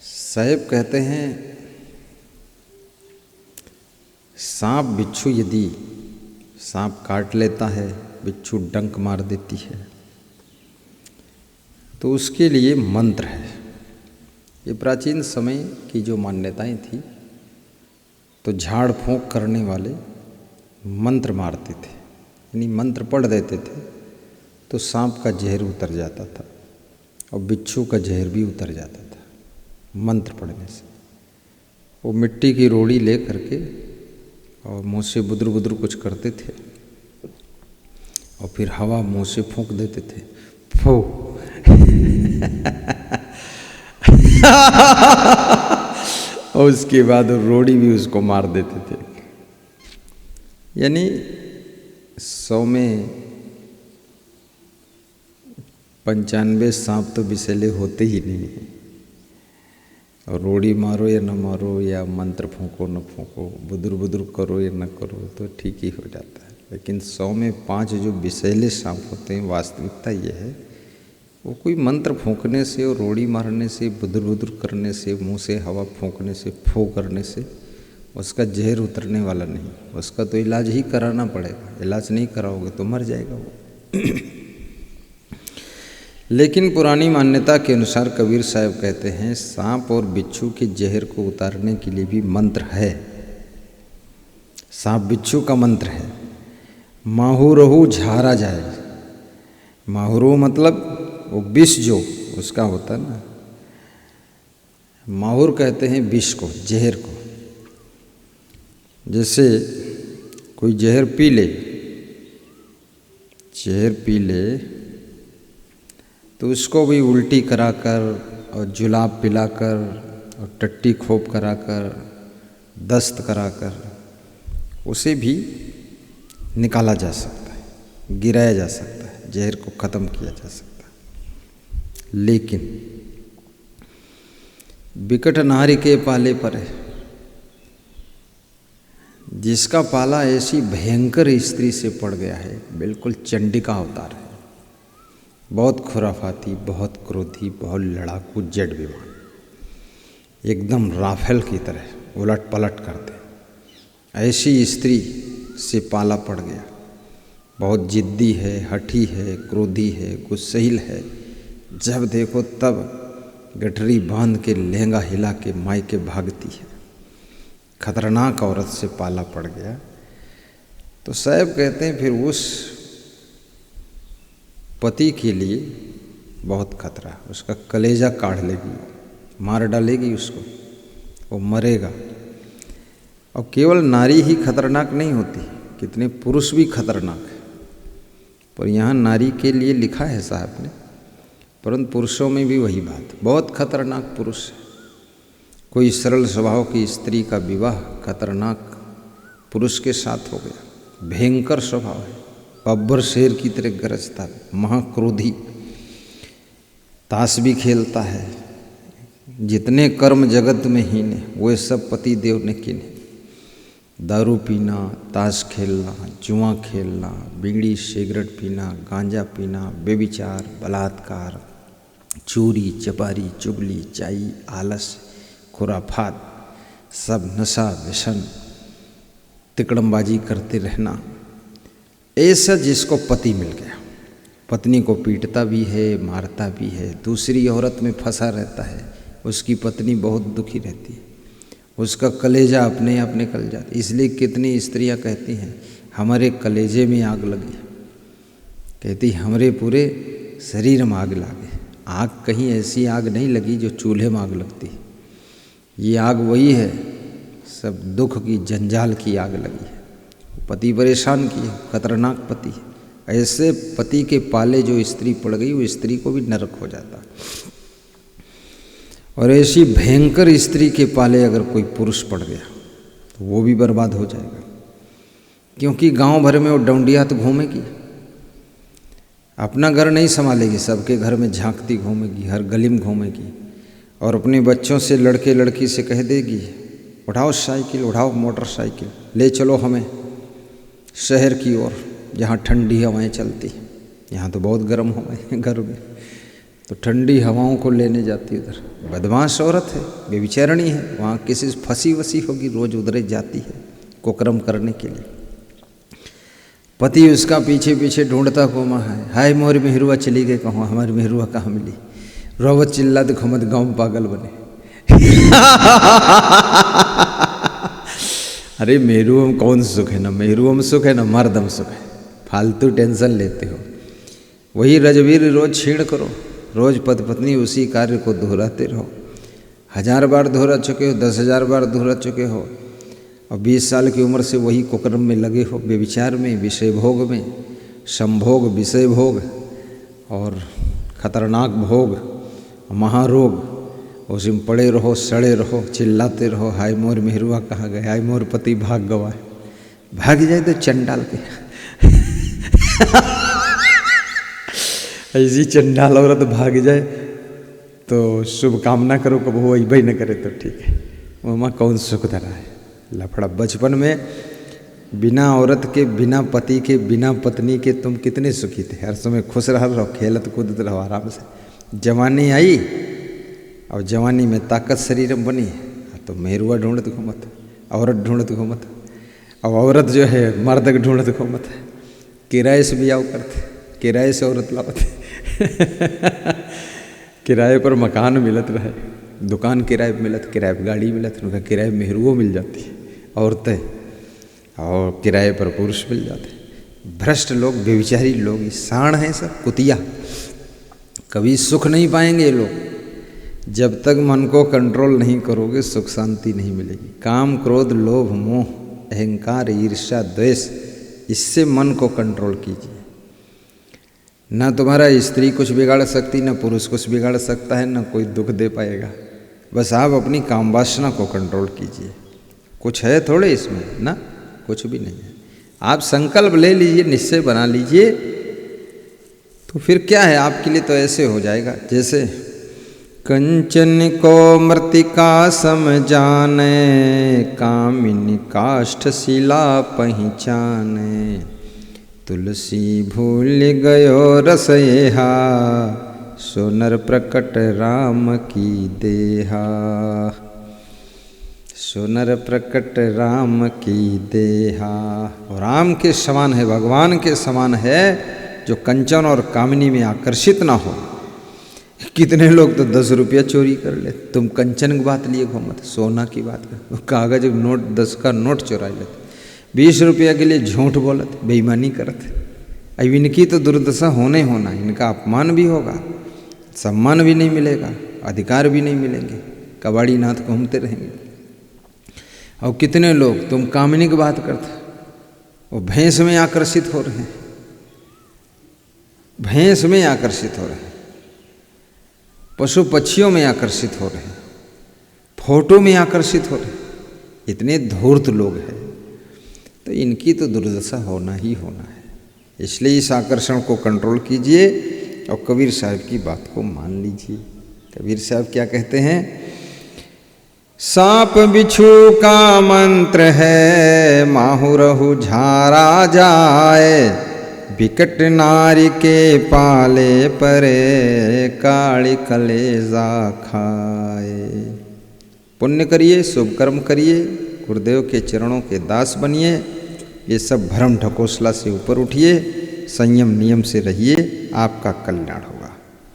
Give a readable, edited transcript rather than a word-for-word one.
साहेब कहते हैं सांप बिच्छू यदि सांप काट लेता है, बिच्छू डंक मार देती है, तो उसके लिए मंत्र है। ये प्राचीन समय की जो मान्यताएं थी, तो झाड़ फूंक करने वाले मंत्र मारते थे, यानी मंत्र पढ़ देते थे तो सांप का जहर उतर जाता था और बिच्छू का जहर भी उतर जाता था मंत्र पढ़ने से। वो मिट्टी की रोड़ी ले करके और मुँह से बुदर बुदर कुछ करते थे और फिर हवा मुँह से फूंक देते थे, फू और उसके बाद रोड़ी भी उसको मार देते थे। यानी 100 में 95 सांप तो विषैले होते ही नहीं हैं। और रोड़ी मारो या न मारो, या मंत्र फूंको न फूंको, बुदुर बुदुर करो या न करो, तो ठीक ही हो जाता है। लेकिन 100 में 5 जो विषैले सांप होते हैं, वास्तविकता ये है वो कोई मंत्र फूंकने से और रोड़ी मारने से, बुदुर बुदुर करने से, मुंह से हवा फूंकने से, फू करने से उसका जहर उतरने वाला नहीं। उसका तो इलाज ही कराना पड़ेगा। इलाज नहीं कराओगे तो मर जाएगा वो। लेकिन पुरानी मान्यता के अनुसार कबीर साहब कहते हैं सांप और बिच्छू के जहर को उतारने के लिए भी मंत्र है। सांप बिच्छू का मंत्र है, माहुरहु झारा जाए। माहुरहु मतलब वो विष जो उसका होता है ना, माहुर कहते हैं विष को, जहर को। जैसे कोई जहर पी ले, जहर पी ले तो उसको भी उल्टी कराकर और जुलाब पिलाकर और टट्टी खोप कराकर, दस्त कराकर उसे भी निकाला जा सकता है, गिराया जा सकता है, जहर को ख़त्म किया जा सकता है। लेकिन बिकट नारी के पाले पर है, जिसका पाला ऐसी भयंकर स्त्री से पड़ गया है, बिल्कुल चंडिका अवतार है, बहुत खुराफाती, बहुत क्रोधी, बहुत लड़ाकू, जेट विमान, एकदम राफेल की तरह उलट पलट करते, ऐसी स्त्री से पाला पड़ गया। बहुत जिद्दी है, हठी है, क्रोधी है, गुस्सैल है, जब देखो तब गठरी बांध के लहंगा हिला के मायके भागती है। खतरनाक औरत से पाला पड़ गया। तो साहब कहते हैं फिर उस पति के लिए बहुत खतरा, उसका कलेजा काढ़ लेगी, मार डालेगी उसको, वो मरेगा। और केवल नारी ही खतरनाक नहीं होती, कितने पुरुष भी खतरनाक है। पर यहाँ नारी के लिए लिखा है साहब ने, परंतु पुरुषों में भी वही बात, बहुत खतरनाक पुरुष है। कोई सरल स्वभाव की स्त्री का विवाह खतरनाक पुरुष के साथ हो गया, भयंकर स्वभाव है, बब्बर शेर की तरह गरजता है, महाक्रोधी, ताश भी खेलता है, जितने कर्म जगत में हीने वे सब पति देव ने किने। दारू पीना, ताश खेलना, जुआ खेलना, बीड़ी सिगरेट पीना, गांजा पीना, बेविचार, बलात्कार, चोरी चपारी, चुगली, चाई, आलस, खुराफात, सब नशा व्यसन, तिकड़मबाजी करते रहना, ऐसा जिसको पति मिल गया, पत्नी को पीटता भी है, मारता भी है, दूसरी औरत में फंसा रहता है, उसकी पत्नी बहुत दुखी रहती है, उसका कलेजा अपने आप निकल जाता। इसलिए कितनी स्त्रियां कहती हैं हमारे कलेजे में आग लगी, कहती हमारे पूरे शरीर में आग लगे। आग कहीं ऐसी आग नहीं लगी जो चूल्हे में आग लगती है, ये आग वही है, सब दुख की जंजाल की आग लगी है। पति परेशान किए, खतरनाक पति है। ऐसे पति के पाले जो स्त्री पड़ गई, वो स्त्री को भी नरक हो जाता। और ऐसी भयंकर स्त्री के पाले अगर कोई पुरुष पड़ गया तो वो भी बर्बाद हो जाएगा, क्योंकि गांव भर में वो डौंडिया तो घूमेगी, अपना घर नहीं संभालेगी, सबके घर में झांकती घूमेगी, हर गली में घूमेगी, और अपने बच्चों से, लड़के लड़की से कह देगी उठाओ साइकिल, उठाओ मोटरसाइकिल, ले चलो हमें शहर की ओर, जहाँ ठंडी हवाएं चलती। यहाँ तो बहुत गर्म हवाएं घर में, तो ठंडी हवाओं को लेने जाती उधर। बदमाश औरत है, बेविचारणी है, वहाँ किसी से फंसी वसी होगी, रोज उधर जाती है कुकर्म करने के लिए। पति उसका पीछे पीछे ढूंढता घूमा है, हाय मोरी मेहरुआ चली गई, कहूँ हमारी मेहरुआ कहाँ मिली, रोवत चिल्लात घुमत गाँव में पागल बने। अरे मेहरुआ में कौन सुख है, ना मेहरुआ में सुख है ना मर्दम सुख है, फालतू टेंशन लेते हो। वही रजवीर रोज छीण करो, रोज पति पत्नी उसी कार्य को दोहराते रहो। 1000 बार दोहरा चुके हो, 10,000 बार दोहरा चुके हो, और 20 साल की उम्र से वही कुकर्म में लगे हो, व्यभिचार में, विषय भोग में, संभोग विषय भोग और खतरनाक भोग, महारोग, उसी में पड़े रहो, सड़े रहो, चिल्लाते रहो, हाय मोर मेहरुआ कहाँ गए, हाय मोर पति भाग गवाए। भाग जाए तो चंडाल के ऐसी चंडाल औरत भाग जाए तो शुभ कामना करो, कब वो अबे न करे तो ठीक है, वहाँ कौन सुख धरा है। लफड़ा बचपन में बिना औरत के, बिना पति के, बिना पत्नी के तुम कितने सुखी थे, हर समय खुश रहो, खेलत कूदत रहो आराम से। जवानी आई और जवानी में ताकत शरीर में बनी तो मेहरुआ ढूंढत घूमत, औरत ढूंढत घूमत, और औरत जो है मर्द ढूंढत घूमत है। किराए से भी आओ करते, किराए से औरत लावत किराए पर मकान मिलत रहे, दुकान किराए पर मिलत, किराए पर गाड़ी मिलत, उनका किराए पर मेहरुआ मिल जाती है औरतें, और किराए पर पुरुष मिल जाते। भ्रष्ट लोग, व्यभिचारी लोग, साण हैं सब, कुतिया, कभी सुख नहीं पाएंगे ये लोग। जब तक मन को कंट्रोल नहीं करोगे सुख शांति नहीं मिलेगी। काम, क्रोध, लोभ, मोह, अहंकार, ईर्ष्या, द्वेष, इससे मन को कंट्रोल कीजिए। ना तुम्हारा स्त्री कुछ बिगाड़ सकती, ना पुरुष कुछ बिगाड़ सकता है, ना कोई दुख दे पाएगा। बस आप अपनी काम वासना को कंट्रोल कीजिए। कुछ है थोड़े इसमें ना, कुछ भी नहीं है। आप संकल्प ले लीजिए, निश्चय बना लीजिए, तो फिर क्या है, आपके लिए तो ऐसे हो जाएगा जैसे कंचन को मृतिका सम जाने, कामिनी काष्ठ शिला पहचाने, तुलसी भूल गयो रस येहा, सोनर प्रकट राम की देहा, सोनर प्रकट राम की देहा। और राम के समान है, भगवान के समान है, जो कंचन और कामिनी में आकर्षित ना हो। कितने लोग तो 10 रुपया चोरी कर ले, तुम कंचन की बात लिए घूमत, सोना की बात कर, कागज नोट 10 का नोट चुरा लेते, 20 रुपया के लिए झूठ बोलत, बेईमानी करत। अब इनकी तो दुर्दशा होने होना, इनका अपमान भी होगा, सम्मान भी नहीं मिलेगा, अधिकार भी नहीं मिलेंगे, कबाड़ी नाथ घूमते रहेंगे। और कितने लोग तुम कामिनी की बात करते, वो भैंस में आकर्षित हो रहे हैं, भैंस में आकर्षित हो रहे हैं, पशु पक्षियों में आकर्षित हो रहे हैं, फोटो में आकर्षित हो रहे हैं। इतने धूर्त लोग हैं, तो इनकी तो दुर्दशा होना ही होना है। इसलिए इस आकर्षण को कंट्रोल कीजिए और कबीर साहब की बात को मान लीजिए। कबीर साहब क्या कहते हैं, सांप बिच्छू का मंत्र है, माहुरहु झारा जाए, विकट नारी के पाले परे, काली कलेजा खाए। पुण्य करिए, शुभ कर्म करिए, गुरुदेव के चरणों के दास बनिए, ये सब भ्रम ढकोसला से ऊपर उठिए, संयम नियम से रहिए, आपका कल्याण हो।